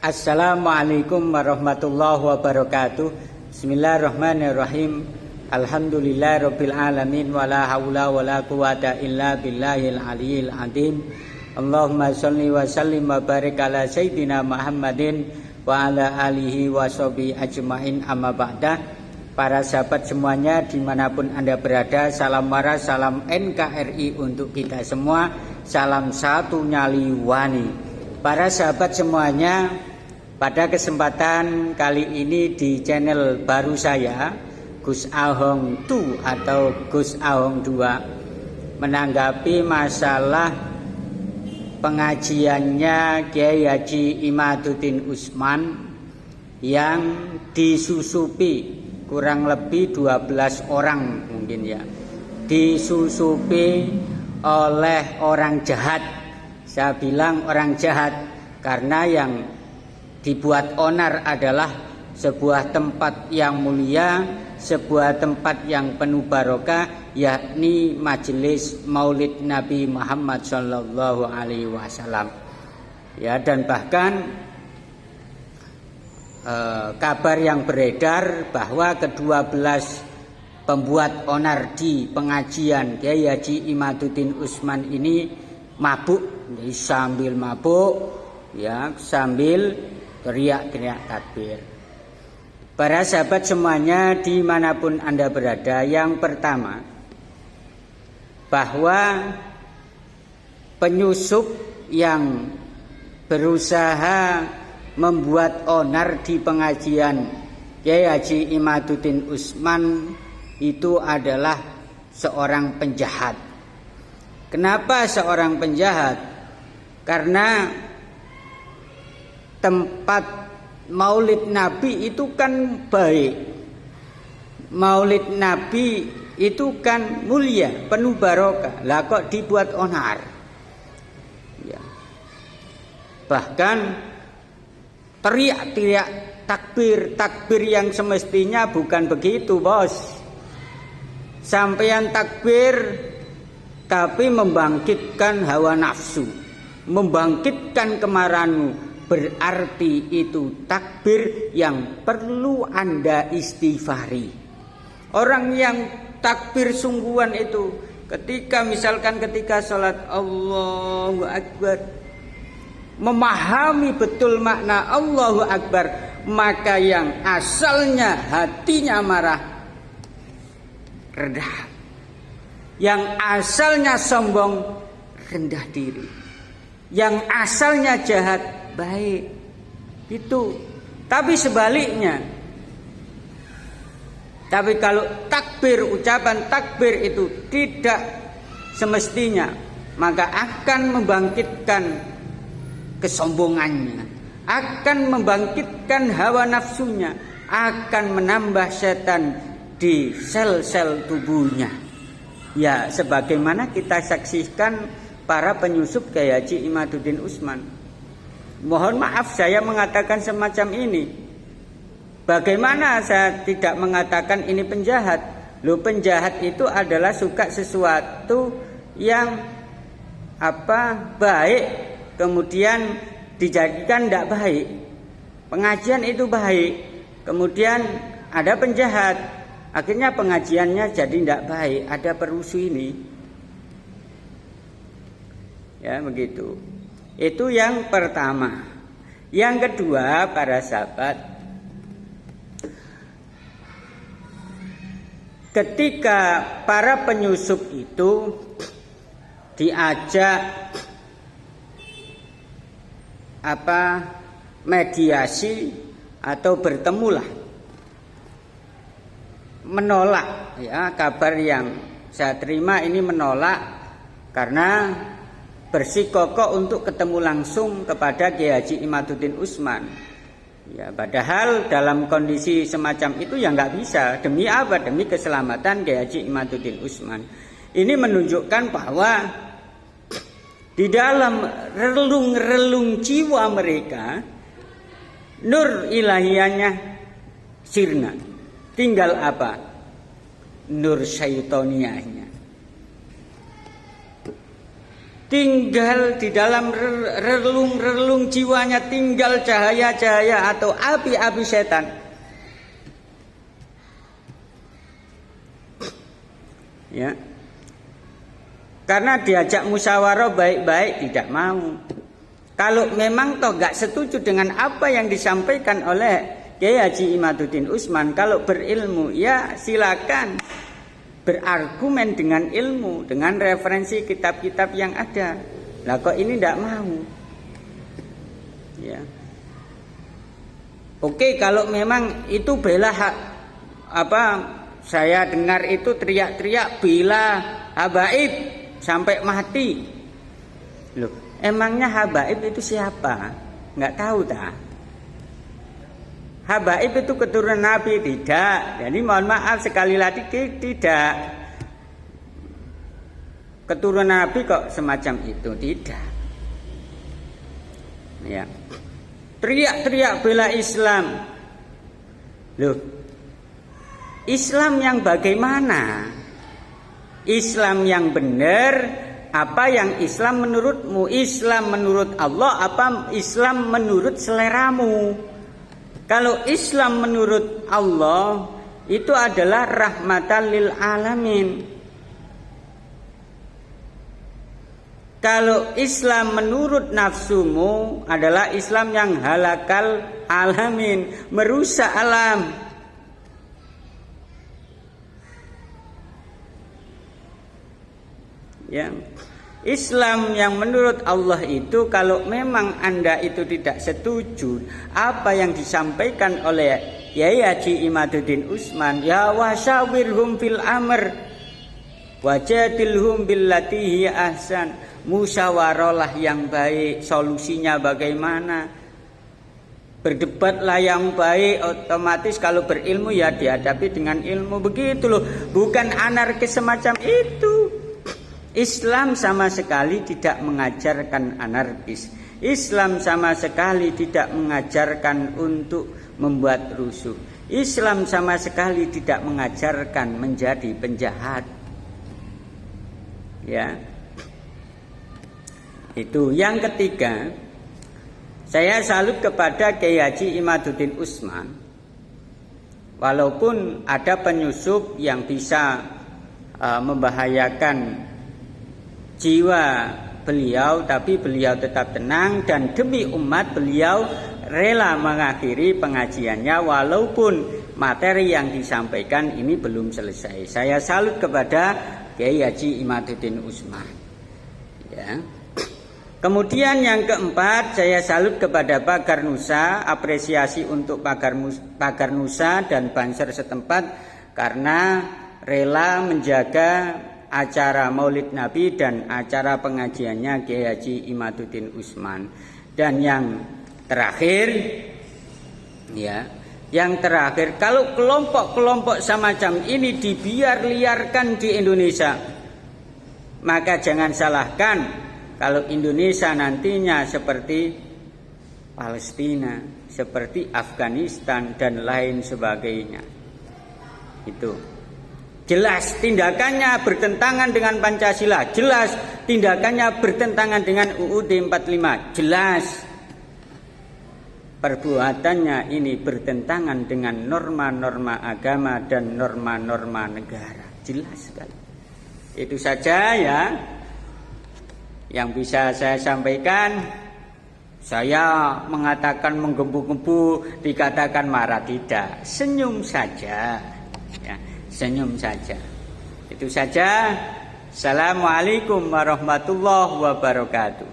Assalamualaikum warahmatullahi wabarakatuh. Bismillahirrahmanirrahim. Alhamdulillahirabbil alamin wala haula wala quwata illa billahil aliyil azim. Allahumma shalli wa sallim wa barik ala sayyidina Muhammadin wa ala alihi wa sahbihi ajmain, amma ba'da. Para sahabat semuanya dimanapun Anda berada, salam waras, salam NKRI untuk kita semua, salam satu nyali wani. Para sahabat semuanya, pada kesempatan kali ini di channel baru saya, Gus Ahong 2 atau Gus Ahong 2, menanggapi masalah pengajiannya Kiai Haji Imaduddin Usman yang disusupi kurang lebih 12 orang mungkin ya, disusupi oleh orang jahat. Saya bilang orang jahat karena yang dibuat onar adalah sebuah tempat yang mulia, sebuah tempat yang penuh barokah, yakni majelis Maulid Nabi Muhammad Sallallahu Alaihi Wasallam. Ya, dan bahkan kabar yang beredar bahwa ke-12 pembuat onar di pengajian Kiai Haji Imaduddin Usman ini mabuk, jadi sambil mabuk ya sambil teriak-teriak takbir. Para sahabat semuanya dimanapun Anda berada, yang pertama bahwa penyusup yang berusaha membuat onar di pengajian Kiai Haji Imaduddin Usman itu adalah seorang penjahat. Kenapa seorang penjahat? Karena tempat Maulid Nabi itu kan baik, Maulid Nabi itu kan mulia, penuh barokah. Lah kok dibuat onar ya. Bahkan teriak-teriak takbir yang semestinya bukan begitu, bos. Sampeyan takbir tapi membangkitkan hawa nafsu, membangkitkan kemarahanmu, berarti itu takbir yang perlu Anda istighfari. Orang yang takbir sungguhan itu ketika sholat Allahu Akbar, memahami betul makna Allahu Akbar, maka yang asalnya hatinya marah rendah, yang asalnya sombong rendah diri, yang asalnya jahat baik. Itu. Tapi sebaliknya, tapi kalau takbir, ucapan takbir itu tidak semestinya, maka akan membangkitkan kesombongannya, akan membangkitkan hawa nafsunya, akan menambah setan di sel-sel tubuhnya. Ya, sebagaimana kita saksikan para penyusup Kiai Haji Imaduddin Usman. Mohon maaf saya mengatakan semacam ini. Bagaimana saya tidak mengatakan ini penjahat? Loh, penjahat itu adalah suka sesuatu yang baik kemudian dijadikan tidak baik. Pengajian itu baik, kemudian ada penjahat, akhirnya pengajiannya jadi tidak baik, ada perusuh ini. Ya, begitu. Itu yang pertama. Yang kedua, para sahabat, ketika para penyusup itu diajak mediasi atau bertemulah, menolak ya, kabar yang saya terima ini menolak karena bersikukuh untuk ketemu langsung kepada Kiai Haji Imaduddin Usman. Ya, padahal dalam kondisi semacam itu ya nggak bisa. Demi apa? Demi keselamatan Kiai Haji Imaduddin Usman. Ini menunjukkan bahwa di dalam relung-relung jiwa mereka nur ilahiyahnya sirna. Tinggal apa? Nur syaitoniyahnya. tinggal di dalam relung-relung jiwanya, tinggal cahaya-cahaya atau api-api setan. Ya. Karena diajak musyawarah baik-baik tidak mau. Kalau memang toh gak setuju dengan apa yang disampaikan oleh Kiai Haji Imaduddin Usman, kalau berilmu ya silakan berargumen dengan ilmu, dengan referensi kitab-kitab yang ada. Lah kok ini tidak mau? Ya. Oke, kalau memang itu bela saya dengar itu teriak-teriak bela habaib sampai mati. Loh, emangnya habaib itu siapa? Nggak tahu dah. Habaib itu keturunan Nabi? Tidak. Jadi mohon maaf sekali lagi tidak. Keturunan Nabi kok semacam itu? Tidak. Ya. Teriak-teriak bela Islam. Loh, Islam yang bagaimana? Islam yang benar, apa yang Islam menurutmu? Islam menurut Allah apa Islam menurut seleramu? Kalau Islam menurut Allah itu adalah rahmatan lil alamin. Kalau Islam menurut nafsumu adalah Islam yang halakal alamin, merusak alam. Ya. Islam yang menurut Allah itu kalau memang Anda itu tidak setuju apa yang disampaikan oleh Kiai Haji Imaduddin Usman, ya wasyawirhum fil amr wajadilhum billati hiya ahsan. Musyawarahlah yang baik, solusinya bagaimana? Berdebatlah yang baik, otomatis kalau berilmu ya dihadapi dengan ilmu, begitu loh. Bukan anarkis semacam itu. Islam sama sekali tidak mengajarkan anarkis. Islam sama sekali tidak mengajarkan untuk membuat rusuh. Islam sama sekali tidak mengajarkan menjadi penjahat. Ya. Itu yang ketiga. Saya salut kepada Kiai Haji Imaduddin Usman. Walaupun ada penyusup yang bisa membahayakan jiwa beliau, tapi beliau tetap tenang dan demi umat beliau rela mengakhiri pengajiannya walaupun materi yang disampaikan ini belum selesai. Saya salut kepada Kiai Haji Imaduddin Usman. Ya. Kemudian yang keempat, saya salut kepada Pagar Nusa, apresiasi untuk Pagar Nusa dan Banser setempat karena rela menjaga acara Maulid Nabi dan acara pengajiannya Kiai Haji Imaduddin Usman. Dan yang terakhir, ya, yang terakhir, kalau kelompok-kelompok semacam ini dibiar-liarkan di Indonesia, maka jangan salahkan kalau Indonesia nantinya seperti Palestina, seperti Afghanistan dan lain sebagainya. Itu jelas tindakannya bertentangan dengan Pancasila, jelas tindakannya bertentangan dengan UUD 45, jelas perbuatannya ini bertentangan dengan norma-norma agama dan norma-norma negara, jelas sekali. Itu saja ya yang bisa saya sampaikan. Saya mengatakan menggebu-gebu, dikatakan marah, tidak, senyum saja ya. Senyum saja. Itu saja. Assalamualaikum warahmatullahi wabarakatuh.